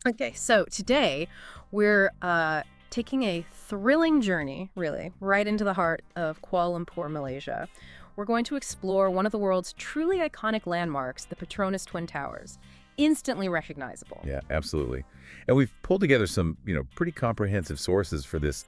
Okay, so today we're taking a thrilling journey, really, right into the heart of Kuala Lumpur, Malaysia. We're going to explore one of the world's truly iconic landmarks, the Petronas Twin Towers. Instantly recognizable. Yeah, absolutely. And we've pulled together some, pretty comprehensive sources for this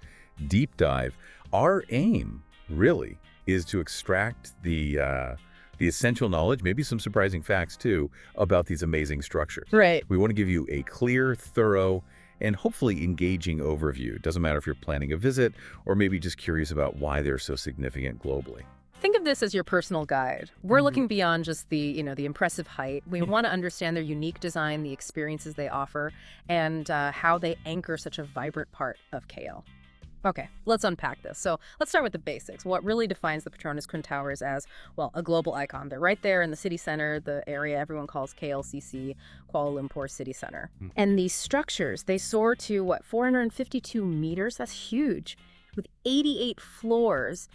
deep dive. Our aim, really, is to extract the essential knowledge, maybe some surprising facts, too, about these amazing structures. Right. We want to give you a clear, thorough, and hopefully engaging overview. It doesn't matter if you're planning a visit or maybe just curious about why they're so significant globally. Think of this as your personal guide. We're looking beyond just the impressive height. We want to understand their unique design, the experiences they offer, and how they anchor such a vibrant part of KL. Okay, let's unpack this. So let's start with the basics. What really defines the Petronas Twin Towers as, well, a global icon? They're right there in the city center, the area everyone calls KLCC, Kuala Lumpur City Center. And these structures, they soar to, 452 meters? That's huge, with 88 floors.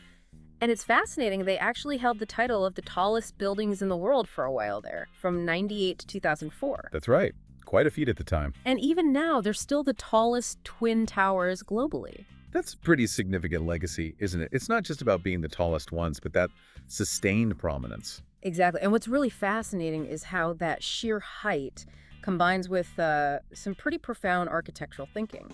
And it's fascinating, they actually held the title of the tallest buildings in the world for a while there, from 98 to 2004. That's right. Quite a feat at the time. And even now, they're still the tallest twin towers globally. That's a pretty significant legacy, isn't it? It's not just about being the tallest ones, but that sustained prominence. Exactly. And what's really fascinating is how that sheer height combines with some pretty profound architectural thinking.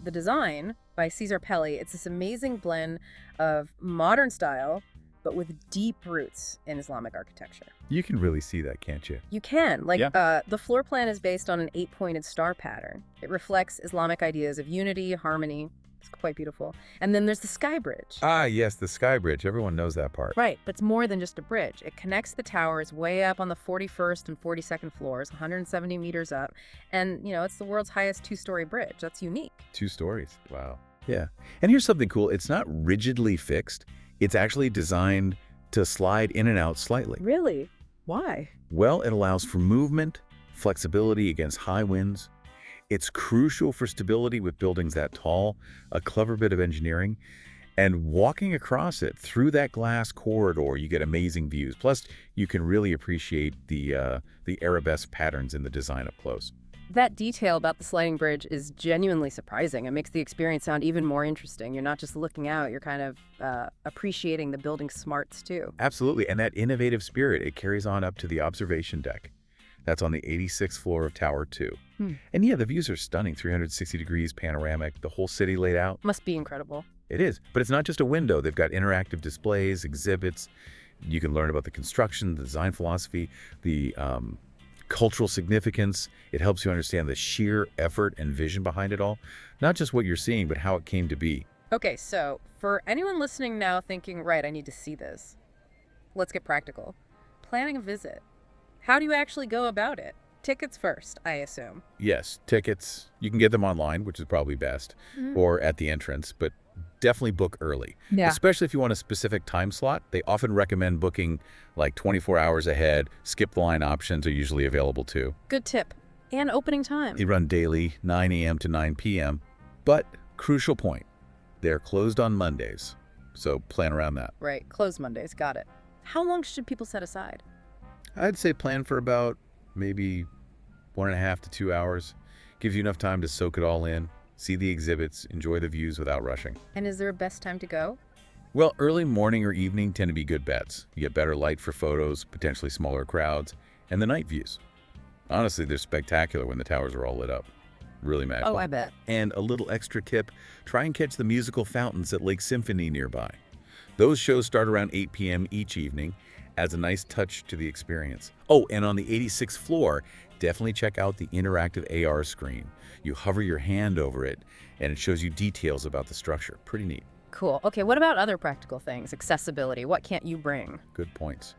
The design by Cesar Pelli, it's this amazing blend of modern style, but with deep roots in Islamic architecture. You can really see that, can't you? You can. Yeah. The floor plan is based on an 8-pointed star pattern. It reflects Islamic ideas of unity, harmony. It's quite beautiful. And then there's the skybridge. Ah, yes, the skybridge. Everyone knows that part. Right, but it's more than just a bridge. It connects the towers way up on the 41st and 42nd floors, 170 meters up. And, it's the world's highest two-story bridge. That's unique. 2 stories. Wow. Yeah. And here's something cool. It's not rigidly fixed. It's actually designed to slide in and out slightly. Really? Why? Well, it allows for movement, flexibility against high winds. It's crucial for stability with buildings that tall, a clever bit of engineering. And walking across it through that glass corridor, you get amazing views. Plus, you can really appreciate the arabesque patterns in the design up close. That detail about the sliding bridge is genuinely surprising. It makes the experience sound even more interesting. You're not just looking out, you're kind of appreciating the building's smarts too. Absolutely, and that innovative spirit, it carries on up to the observation deck. That's on the 86th floor of Tower 2. And yeah, the views are stunning, 360 degrees panoramic, the whole city laid out. Must be incredible. It is, but it's not just a window. They've got interactive displays, exhibits. You can learn about the construction, the design philosophy, the cultural significance. It helps you understand the sheer effort and vision behind it all. Not just what you're seeing, but how it came to be. Okay, so for anyone listening now thinking, right, I need to see this, let's get practical. Planning a visit. How do you actually go about it? Tickets first, I assume. Yes, tickets. You can get them online, which is probably best, or at the entrance, but definitely book early. Yeah. Especially if you want a specific time slot. They often recommend booking like 24 hours ahead. Skip the line options are usually available too. Good tip. And opening time. They run daily, 9 a.m. to 9 p.m. But crucial point, they're closed on Mondays, so plan around that. Right, closed Mondays, got it. How long should people set aside? I'd say plan for about maybe 1.5 to 2 hours. Gives you enough time to soak it all in, see the exhibits, enjoy the views without rushing. And is there a best time to go? Well, early morning or evening tend to be good bets. You get better light for photos, potentially smaller crowds, and the night views. Honestly, they're spectacular when the towers are all lit up. Really magical. Oh, I bet. And a little extra tip, try and catch the musical fountains at Lake Symphony nearby. Those shows start around 8 p.m. each evening, adds a nice touch to the experience. Oh, and on the 86th floor, definitely check out the interactive AR screen. You hover your hand over it, and it shows you details about the structure. Pretty neat. Cool. Okay, what about other practical things? Accessibility. What can't you bring? Good points.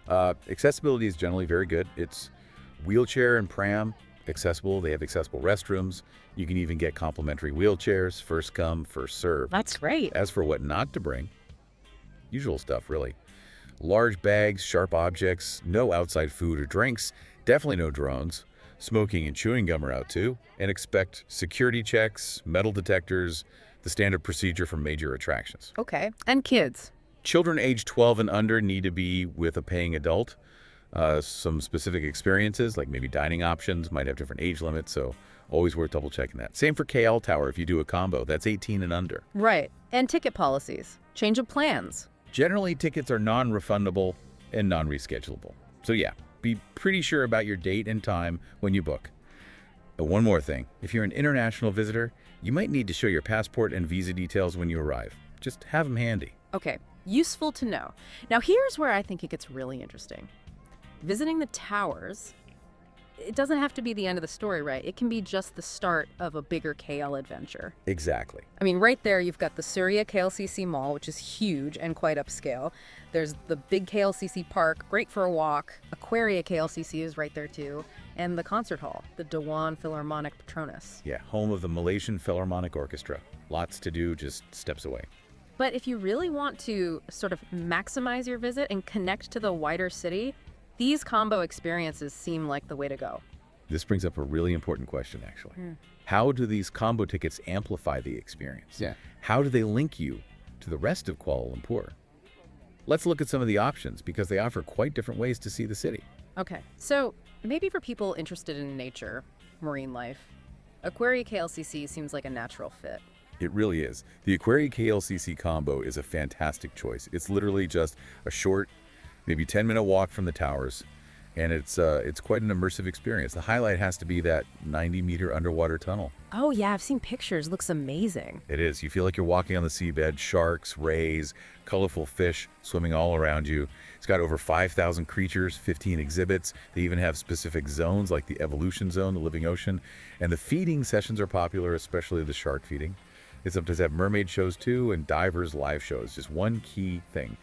Accessibility is generally very good. It's wheelchair and pram accessible. They have accessible restrooms. You can even get complimentary wheelchairs, first come, first serve. That's great. As for what not to bring, usual stuff, really. Large bags, sharp objects, no outside food or drinks, definitely no drones. Smoking and chewing gum are out too. And expect security checks, metal detectors, the standard procedure for major attractions. Okay. And kids? Children age 12 and under need to be with a paying adult. Some specific experiences, like maybe dining options, might have different age limits, so always worth double checking that. Same for KL Tower if you do a combo. That's 18 and under. Right. And ticket policies. Change of plans. Generally, tickets are non-refundable and non-reschedulable. So yeah, be pretty sure about your date and time when you book. And one more thing, if you're an international visitor, you might need to show your passport and visa details when you arrive. Just have them handy. Okay, useful to know. Now here's where I think it gets really interesting. Visiting the towers, it doesn't have to be the end of the story, right? It can be just the start of a bigger KL adventure. Exactly. I mean, right there you've got the Suria KLCC Mall, which is huge and quite upscale. There's the big KLCC Park, great for a walk. Aquaria KLCC is right there too. And the concert hall, the Dewan Philharmonic Petronas. Yeah, home of the Malaysian Philharmonic Orchestra. Lots to do, just steps away. But if you really want to sort of maximize your visit and connect to the wider city, these combo experiences seem like the way to go. This brings up a really important question, actually. How do these combo tickets amplify the experience? Yeah. How do they link you to the rest of Kuala Lumpur? Let's look at some of the options because they offer quite different ways to see the city. Okay, so maybe for people interested in nature, marine life, Aquaria KLCC seems like a natural fit. It really is. The Aquaria KLCC combo is a fantastic choice. It's literally just a short, maybe 10-minute walk from the towers, and it's quite an immersive experience. The highlight has to be that 90-meter underwater tunnel. Oh yeah, I've seen pictures. Looks amazing. It is. You feel like you're walking on the seabed, sharks, rays, colorful fish swimming all around you. It's got over 5,000 creatures, 15 exhibits. They even have specific zones like the evolution zone, the living ocean, and the feeding sessions are popular, especially the shark feeding. It sometimes have mermaid shows too and divers live shows. Just one key thing.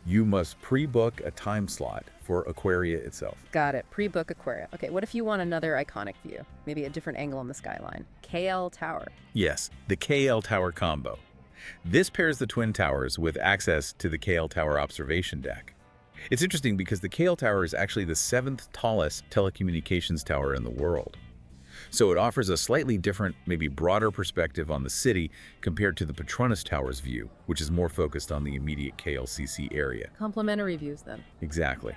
You must pre-book a time slot for Aquaria itself. Got it. Pre-book Aquaria. Okay, what if you want another iconic view? Maybe a different angle on the skyline. KL Tower. Yes, the KL Tower combo. This pairs the Twin Towers with access to the KL Tower observation deck. It's interesting because the KL Tower is actually the 7th tallest telecommunications tower in the world. So it offers a slightly different, maybe broader perspective on the city compared to the Petronas Tower's view, which is more focused on the immediate KLCC area. Complimentary views then. Exactly.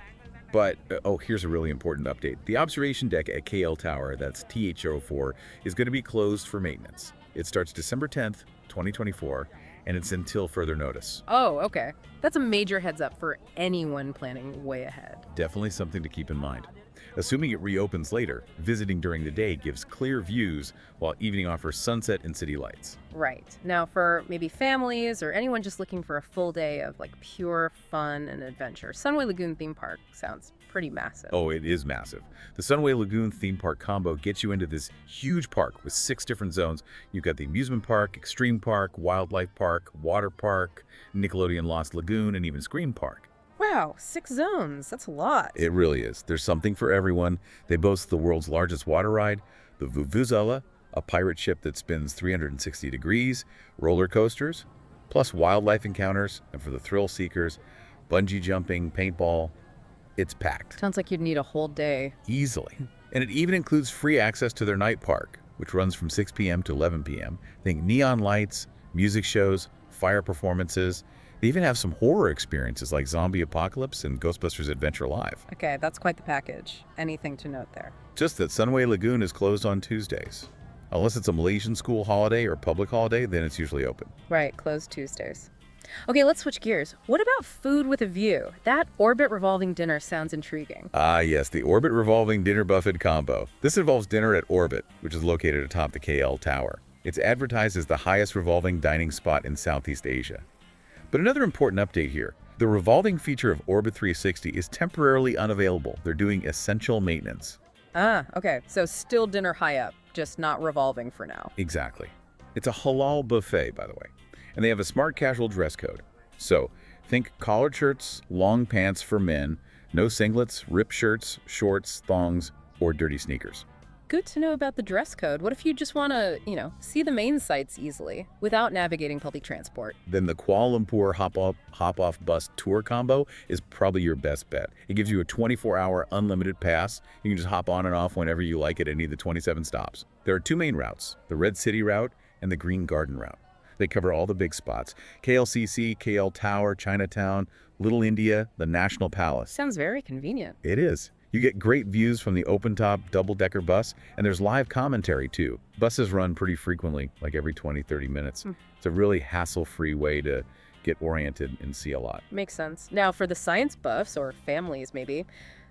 But, here's a really important update. The observation deck at KL Tower, that's TH04, is going to be closed for maintenance. It starts December 10th, 2024, and it's until further notice. Oh, okay. That's a major heads up for anyone planning way ahead. Definitely something to keep in mind. Assuming it reopens later, visiting during the day gives clear views, while evening offers sunset and city lights. Right. Now, for maybe families or anyone just looking for a full day of like pure fun and adventure, Sunway Lagoon Theme Park sounds pretty massive. Oh, it is massive. The Sunway Lagoon theme park combo gets you into this huge park with 6 different zones. You've got the amusement park, extreme park, wildlife park, water park, Nickelodeon Lost Lagoon, and even Scream Park. Wow, 6 zones. That's a lot. It really is. There's something for everyone. They boast the world's largest water ride, the Vuvuzela, a pirate ship that spins 360 degrees, roller coasters, plus wildlife encounters, and for the thrill seekers, bungee jumping, paintball. It's packed. Sounds like you'd need a whole day. Easily. And it even includes free access to their night park, which runs from 6 p.m. to 11 p.m. Think neon lights, music shows, fire performances. They even have some horror experiences like Zombie Apocalypse and Ghostbusters Adventure Live. Okay, that's quite the package. Anything to note there? Just that Sunway Lagoon is closed on Tuesdays. Unless it's a Malaysian school holiday or public holiday, then it's usually open. Right, closed Tuesdays. Okay, let's switch gears. What about food with a view? That orbit revolving dinner sounds intriguing. Ah, yes, the Orbit Revolving Dinner Buffet combo. This involves dinner at Orbit, which is located atop the KL Tower. It's advertised as the highest revolving dining spot in Southeast Asia. But another important update here. The revolving feature of Orbit 360 is temporarily unavailable. They're doing essential maintenance. Ah, okay. So still dinner high up, just not revolving for now. Exactly. It's a halal buffet, by the way. And they have a smart casual dress code. So think collared shirts, long pants for men, no singlets, ripped shirts, shorts, thongs, or dirty sneakers. Good to know about the dress code. What if you just want to, see the main sites easily without navigating public transport? Then the Kuala Lumpur hop-off bus tour combo is probably your best bet. It gives you a 24-hour unlimited pass. You can just hop on and off whenever you like at any of the 27 stops. There are 2 main routes, the Red City route and the Green Garden route. They cover all the big spots. KLCC, KL Tower, Chinatown, Little India, the National Palace. Sounds very convenient. It is. You get great views from the open-top double-decker bus, and there's live commentary, too. Buses run pretty frequently, like every 20, 30 minutes. It's a really hassle-free way to get oriented and see a lot. Makes sense. Now, for the science buffs, or families maybe,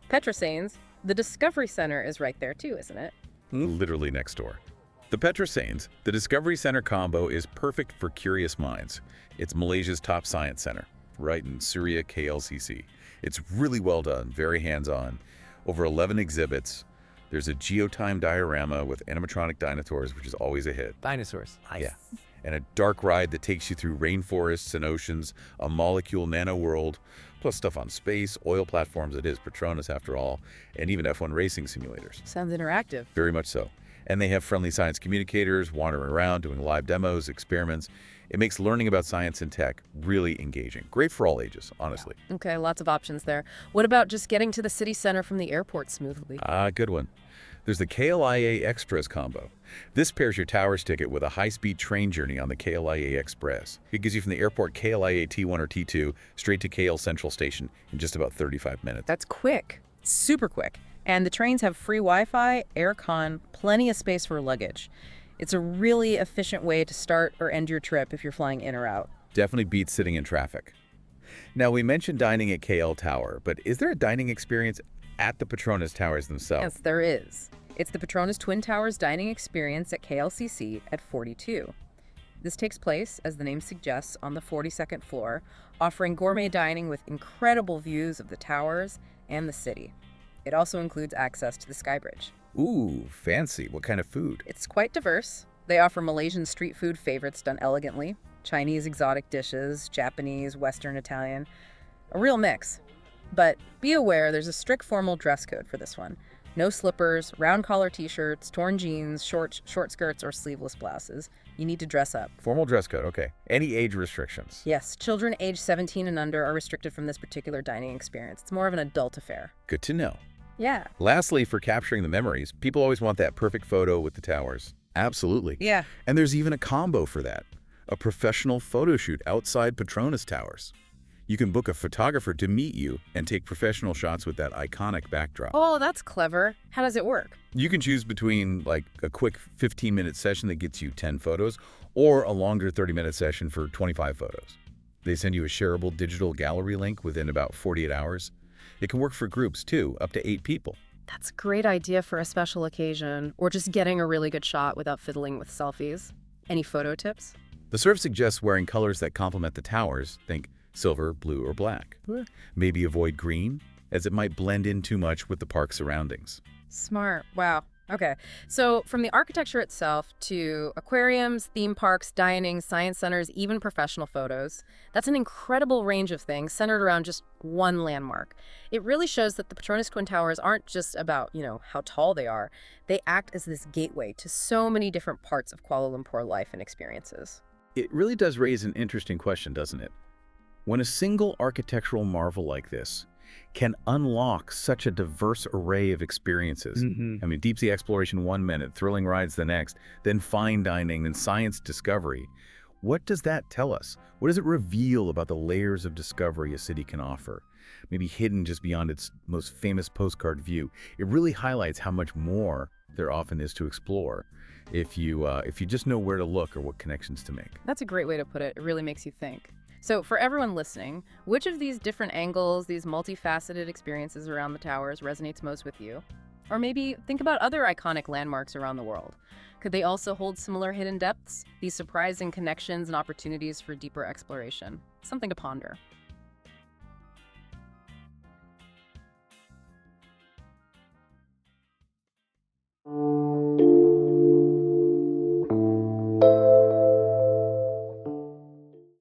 Petrosanes, the Discovery Center is right there too, isn't it? Literally next door. The Petrosanes, the Discovery Center combo is perfect for curious minds. It's Malaysia's top science center, right in Suria KLCC. It's really well done, very hands-on. Over 11 exhibits. There's a geotime diorama with animatronic dinosaurs, which is always a hit. Dinosaurs. Nice. Yeah. And a dark ride that takes you through rainforests and oceans, a molecule nano-world, plus stuff on space, oil platforms, it is Petronas after all, and even F1 racing simulators. Sounds interactive. Very much so. And they have friendly science communicators wandering around, doing live demos, experiments. It makes learning about science and tech really engaging. Great for all ages, honestly. Okay, lots of options there. What about just getting to the city center from the airport smoothly? Good one. There's the KLIA Extras combo. This pairs your Towers ticket with a high-speed train journey on the KLIA Express. It gives you from the airport KLIA T1 or T2 straight to KL Central Station in just about 35 minutes. That's quick. Super quick. And the trains have free Wi-Fi, aircon, plenty of space for luggage. It's a really efficient way to start or end your trip if you're flying in or out. Definitely beats sitting in traffic. Now, we mentioned dining at KL Tower, but is there a dining experience at the Petronas Towers themselves? Yes, there is. It's the Petronas Twin Towers dining experience at KLCC at 42. This takes place, as the name suggests, on the 42nd floor, offering gourmet dining with incredible views of the towers and the city. It also includes access to the skybridge. Ooh, fancy. What kind of food? It's quite diverse. They offer Malaysian street food favorites done elegantly, Chinese exotic dishes, Japanese, Western, Italian, a real mix. But be aware there's a strict formal dress code for this one. No slippers, round collar t-shirts, torn jeans, short skirts, or sleeveless blouses. You need to dress up. Formal dress code, okay. Any age restrictions? Yes, children aged 17 and under are restricted from this particular dining experience. It's more of an adult affair. Good to know. Yeah. Lastly, for capturing the memories, people always want that perfect photo with the towers. Absolutely. Yeah. And there's even a combo for that. A professional photo shoot outside Petronas Towers. You can book a photographer to meet you and take professional shots with that iconic backdrop. Oh, that's clever. How does it work? You can choose between like a quick 15-minute session that gets you 10 photos or a longer 30-minute session for 25 photos. They send you a shareable digital gallery link within about 48 hours. It can work for groups too, up to 8 people. That's a great idea for a special occasion or just getting a really good shot without fiddling with selfies. Any photo tips? The surf suggests wearing colors that complement the towers. Think silver, blue, or black. Maybe avoid green, as it might blend in too much with the park surroundings. Smart. Wow. Okay. So from the architecture itself to aquariums, theme parks, dining, science centers, even professional photos, that's an incredible range of things centered around just one landmark. It really shows that the Petronas Twin Towers aren't just about, how tall they are. They act as this gateway to so many different parts of Kuala Lumpur life and experiences. It really does raise an interesting question, doesn't it? When a single architectural marvel like this can unlock such a diverse array of experiences. I mean, deep sea exploration 1 minute, thrilling rides the next, then fine dining, then science discovery. What does that tell us? What does it reveal about the layers of discovery a city can offer? Maybe hidden just beyond its most famous postcard view. It really highlights how much more there often is to explore if you just know where to look or what connections to make. That's a great way to put it. It really makes you think. So for everyone listening, which of these different angles, these multifaceted experiences around the towers resonates most with you? Or maybe think about other iconic landmarks around the world. Could they also hold similar hidden depths, these surprising connections and opportunities for deeper exploration? Something to ponder.